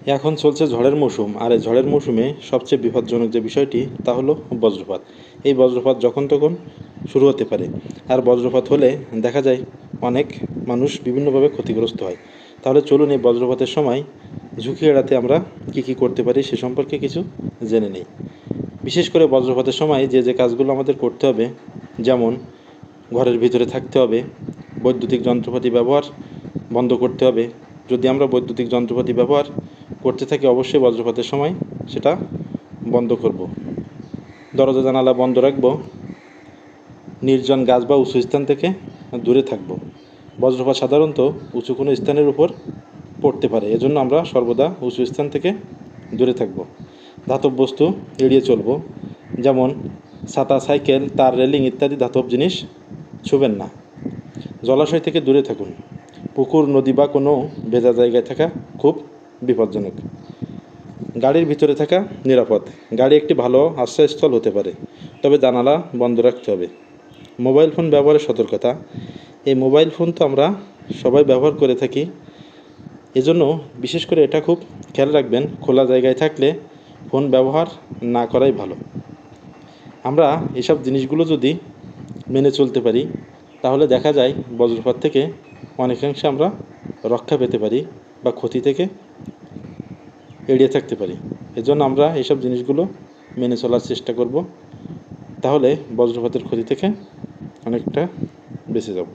এখন চলছে ঝড়ের মৌসুম, আর এই ঝড়ের মৌসুমে সবচেয়ে বিপজ্জনক যে বিষয়টি তা হলো বজ্রপাত। এই বজ্রপাত যখন তখন শুরু হতে পারে, আর বজ্রপাত হলে দেখা যায় অনেক মানুষ বিভিন্নভাবে ক্ষতিগ্রস্ত হয়। তাহলে চলুন এই বজ্রপাতের সময় ঝুঁকি এড়াতে আমরা কী করতে পারি সে সম্পর্কে কিছু জেনে নিই। বিশেষ করে বজ্রপাতের সময় যে যে কাজগুলো আমাদের করতে হবে, যেমন ঘরের ভিতরে থাকতে হবে, বৈদ্যুতিক যন্ত্রপাতি ব্যবহার বন্ধ করতে হবে। যদি আমরা বৈদ্যুতিক যন্ত্রপাতি ব্যবহার করতে থাকি, অবশ্যই বজ্রপাতের সময় সেটা বন্ধ করব। দরজা জানালা বন্ধ রাখব। নির্জন গাছ বা উঁচু স্থান থেকে দূরে থাকব। বজ্রপাত সাধারণত উঁচু কোনো স্থানের উপর পড়তে পারে, এজন্য আমরা সর্বদা উঁচু স্থান থেকে দূরে থাকব। ধাতব বস্তু এড়িয়ে চলব, যেমন ছাতা, সাইকেল, তার, রেলিং ইত্যাদি ধাতব জিনিস ছুবেন না। জলাশয় থেকে দূরে থাকুন। পুকুর, নদী বা কোনো ভেজা জায়গায় থাকা খুব বিপজ্জনক। গাড়ির ভিতরে থাকা নিরাপদ। গাড়ি একটি ভালো আশ্রয়স্থল হতে পারে, তবে জানালা বন্ধ রাখতে হবে। মোবাইল ফোন ব্যবহারের সতর্কতা। এই মোবাইল ফোন তো আমরা সবাই ব্যবহার করে থাকি, এজন্য বিশেষ করে এটা খুব খেয়াল রাখবেন, খোলা জায়গায় থাকলে ফোন ব্যবহার না করাই ভালো। আমরা এসব জিনিসগুলো যদি মেনে চলতে পারি, তাহলে দেখা যায় বজ্রপাত থেকে অনেকাংশে আমরা রক্ষা পেতে পারি বা ক্ষতি থেকে এড়িয়ে থাকতে পারি। এজন্য আমরা এইসব জিনিসগুলো মেনে চলার চেষ্টা করব, তাহলে বজ্রপাতের ক্ষতি থেকে অনেকটা বেঁচে যাব।